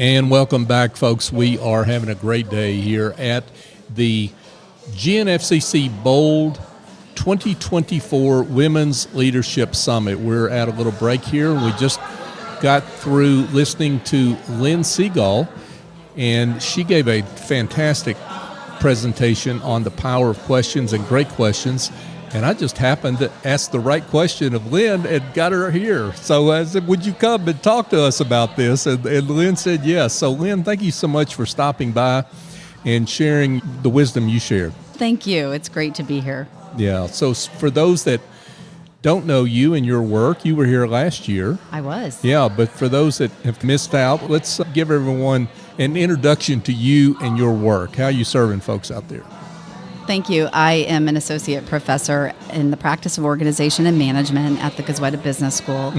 And welcome back, folks. We are having a great day here at the GNFCC Bold 2024 Women's Leadership Summit. We're at a little break here, and we just got through listening to Lynne Segall, and she gave a fantastic presentation on the power of questions and great questions. And I just happened to ask the right question of Lynne and got her here. So I said, would you come and talk to us about this? And Lynne said yes. So Lynne, thank you so much for stopping by and sharing the wisdom you shared. Thank you. It's great to be here. Yeah. So for those that don't know you and your work, you were here last year. I was. Yeah, but for those that have missed out, let's give everyone an introduction to you and your work. How are you serving folks out there? Thank you. I am an associate professor in the practice of organization and management at the Goizueta Business School.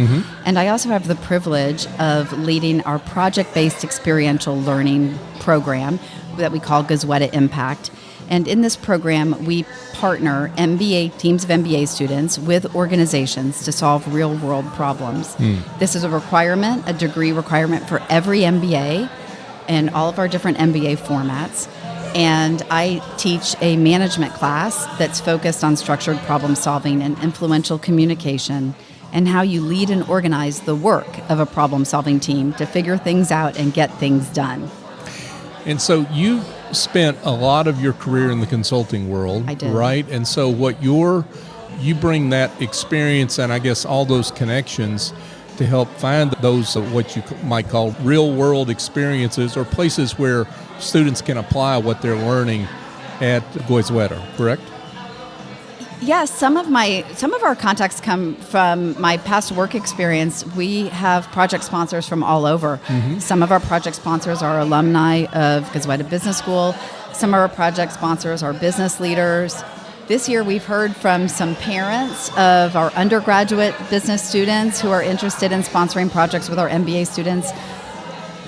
And I also have the privilege of leading our project-based experiential learning program that we call Goizueta Impact. And in this program, we partner teams of MBA students with organizations to solve real-world problems. This is a degree requirement for every MBA and all of our different MBA formats. And I teach a management class that's focused on structured problem solving and influential communication and how you lead and organize the work of a problem solving team to figure things out and get things done. And so you spent a lot of your career in the consulting world, I did. Right? And so you bring that experience and I guess all those connections to help find those what you might call real world experiences or places where students can apply what they're learning at Goizueta, correct? Yes, some of our contacts come from my past work experience. We have project sponsors from all over. Some of our project sponsors are alumni of Goizueta Business School. Some of our project sponsors are business leaders. This year we've heard from some parents of our undergraduate business students who are interested in sponsoring projects with our MBA students.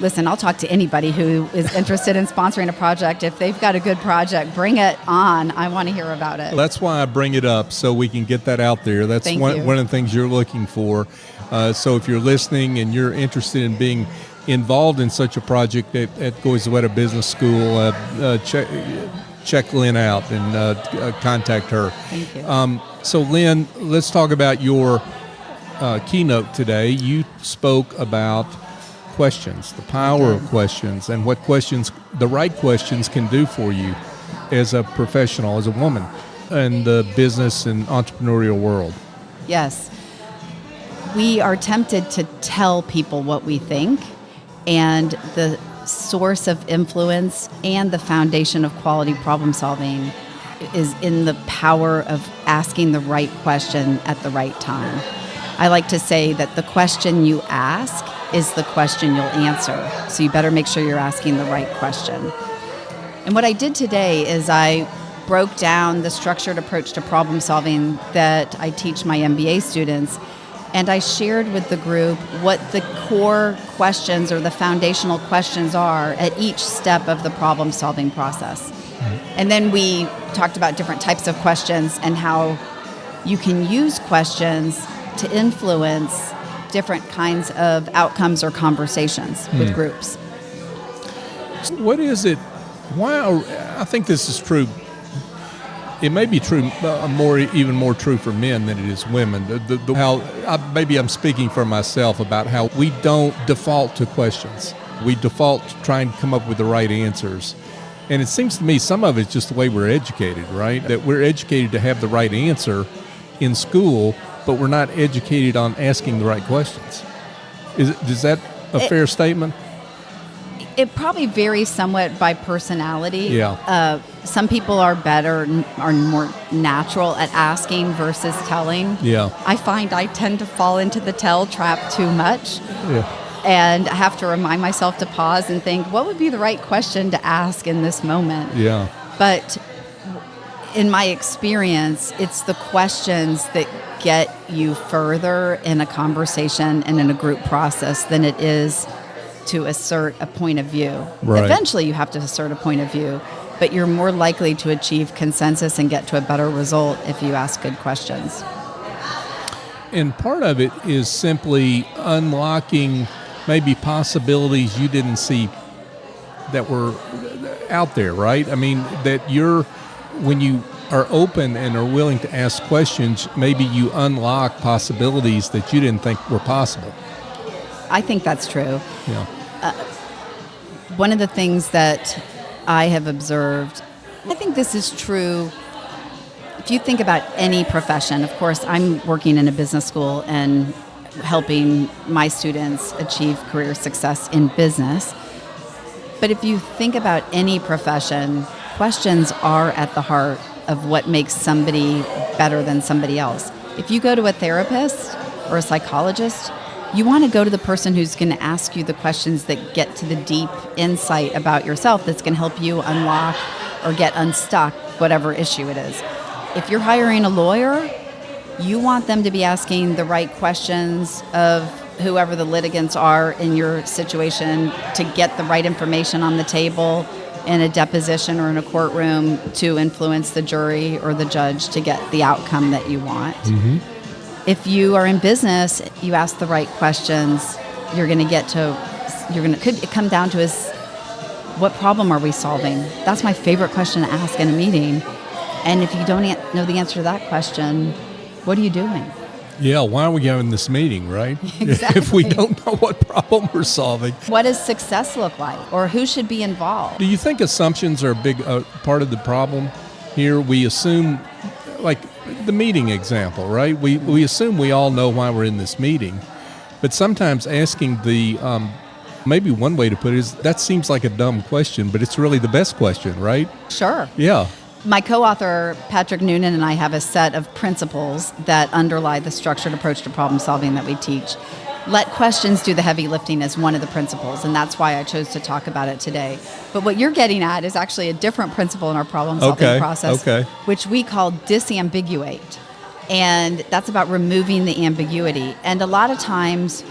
Listen, I'll talk to anybody who is interested in sponsoring a project. If they've got a good project, bring it on. I want to hear about it. That's why I bring it up, so we can get that out there. That's one of the things you're looking for. So if you're listening and you're interested in being involved in such a project at Goizueta Business School, check Lynne out and contact her. Thank you. So Lynne, let's talk about your keynote today. You spoke about questions, the power of questions, and what the right questions can do for you as a professional, as a woman in the business and entrepreneurial world. Yes. We are tempted to tell people what we think, and the source of influence and the foundation of quality problem solving is in the power of asking the right question at the right time. I like to say that the question you ask is the question you'll answer. So you better make sure you're asking the right question. And what I did today is I broke down the structured approach to problem solving that I teach my MBA students, and I shared with the group what the core questions or the foundational questions are at each step of the problem solving process. And then we talked about different types of questions and how you can use questions to influence different kinds of outcomes or conversations with groups. What is it? I think this is true. It may be true, even more true for men than it is women. Maybe I'm speaking for myself about how we don't default to questions. We default to trying to come up with the right answers. And it seems to me some of it's just the way we're educated, right? That we're educated to have the right answer in school, but we're not educated on asking the right questions. Is that a fair statement? It probably varies somewhat by personality. Yeah. Some people are more natural at asking versus telling. Yeah. I find I tend to fall into the tell trap too much. Yeah. And I have to remind myself to pause and think, what would be the right question to ask in this moment? Yeah. But in my experience, it's the questions that get you further in a conversation and in a group process than it is to assert a point of view. Right. Eventually you have to assert a point of view, but you're more likely to achieve consensus and get to a better result if you ask good questions. And part of it is simply unlocking maybe possibilities you didn't see that were out there, right? I mean, when you are open and are willing to ask questions, maybe you unlock possibilities that you didn't think were possible. I think that's true. Yeah. One of the things that I have observed, I think this is true if you think about any profession. Of course, I'm working in a business school and helping my students achieve career success in business. But if you think about any profession, questions are at the heart of what makes somebody better than somebody else. If you go to a therapist or a psychologist, you want to go to the person who's going to ask you the questions that get to the deep insight about yourself that's going to help you unlock or get unstuck whatever issue it is. If you're hiring a lawyer, you want them to be asking the right questions of whoever the litigants are in your situation to get the right information on the table in a deposition or in a courtroom to influence the jury or the judge to get the outcome that you want. Mm-hmm. If you are in business, you ask the right questions, could it come down to is, what problem are we solving? That's my favorite question to ask in a meeting. And if you don't know the answer to that question, what are you doing? Yeah, why are we having this meeting, right? Exactly. If we don't know what problem we're solving. What does success look like? Or who should be involved? Do you think assumptions are a big part of the problem here? We assume, like the meeting example, right? We assume we all know why we're in this meeting. But sometimes asking maybe one way to put it is, that seems like a dumb question, but it's really the best question, right? Sure. Yeah. My co-author, Patrick Noonan, and I have a set of principles that underlie the structured approach to problem solving that we teach. Let questions do the heavy lifting is one of the principles, and that's why I chose to talk about it today. But what you're getting at is actually a different principle in our problem solving process, which we call disambiguate. And that's about removing the ambiguity. And a lot of times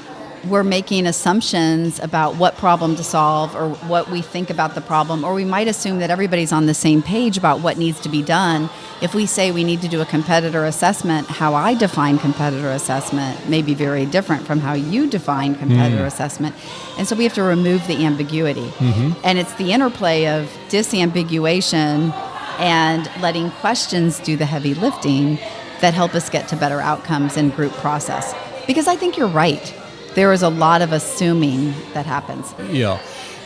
we're making assumptions about what problem to solve or what we think about the problem, or we might assume that everybody's on the same page about what needs to be done. If we say we need to do a competitor assessment, how I define competitor assessment may be very different from how you define competitor assessment. And so we have to remove the ambiguity. Mm-hmm. And it's the interplay of disambiguation and letting questions do the heavy lifting that help us get to better outcomes in group process. Because I think you're right. There is a lot of assuming that happens. Yeah.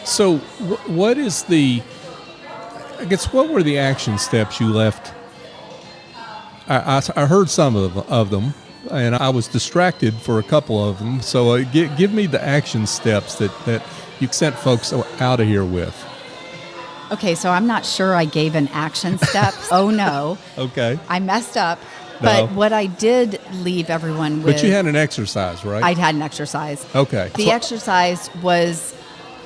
So what were the action steps you left? I heard some of them, and I was distracted for a couple of them. So give me the action steps that you sent folks out of here with. Okay, so I'm not sure I gave an action step. Oh, no. Okay. I messed up. But what I did leave everyone with... But you had an exercise, right? I'd had an exercise. Okay. The exercise was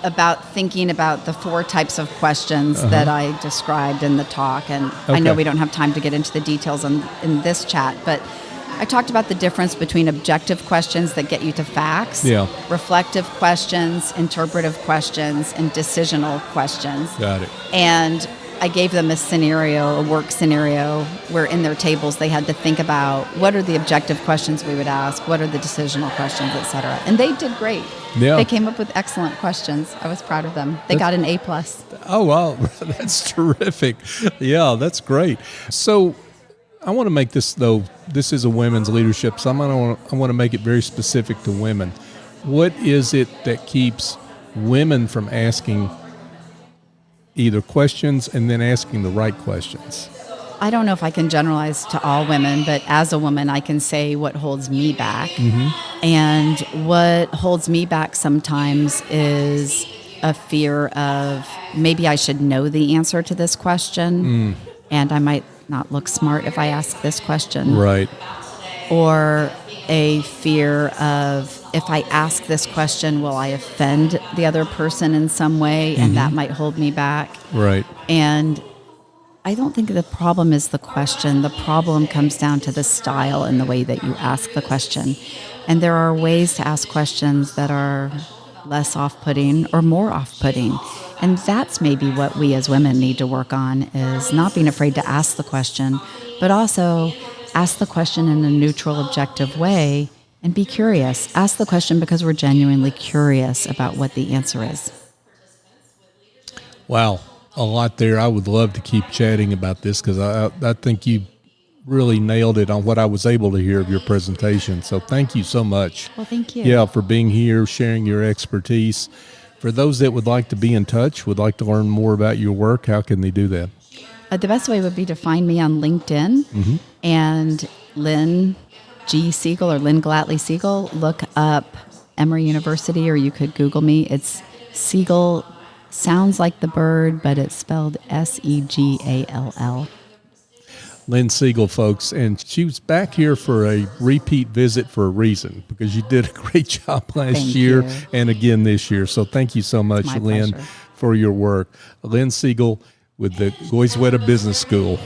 about thinking about the 4 types of questions that I described in the talk. And I know we don't have time to get into the details in this chat, but I talked about the difference between objective questions that get you to facts, reflective questions, interpretive questions, and decisional questions. Got it. And I gave them a work scenario, where in their tables they had to think about what are the objective questions we would ask, what are the decisional questions, et cetera. And they did great. Yeah. They came up with excellent questions. I was proud of them. They got an A+. Oh, wow. That's terrific. Yeah, that's great. So I want to make this, though, this is a women's leadership, so I want to make it very specific to women. What is it that keeps women from asking either questions and then asking the right questions? I don't know if I can generalize to all women, but as a woman, I can say what holds me back. Mm-hmm. And what holds me back sometimes is a fear of maybe I should know the answer to this question, and I might not look smart if I ask this question. Right. Or a fear of, if I ask this question, will I offend the other person in some way? And that might hold me back. Right. And I don't think the problem is the question. The problem comes down to the style and the way that you ask the question. And there are ways to ask questions that are less off-putting or more off-putting. And that's maybe what we as women need to work on, is not being afraid to ask the question, but also ask the question in a neutral, objective way And be curious. Ask the question because we're genuinely curious about what the answer is. Wow, a lot there. I would love to keep chatting about this because I think you really nailed it on what I was able to hear of your presentation. So thank you so much. Well, thank you. Yeah, for being here, sharing your expertise. For those that would like to be in touch, would like to learn more about your work, how can they do that? The best way would be to find me on LinkedIn and Lynne G. Segall or Lynne Glatley Segall. Look up Emory University, or you could Google me. It's Segall, sounds like the bird, but it's spelled Segall. Lynne Segall, folks, and she was back here for a repeat visit for a reason, because you did a great job last year and again this year. So thank you so much, My Lynne, pleasure. for your work. Lynne Segall with the Goizueta Business School.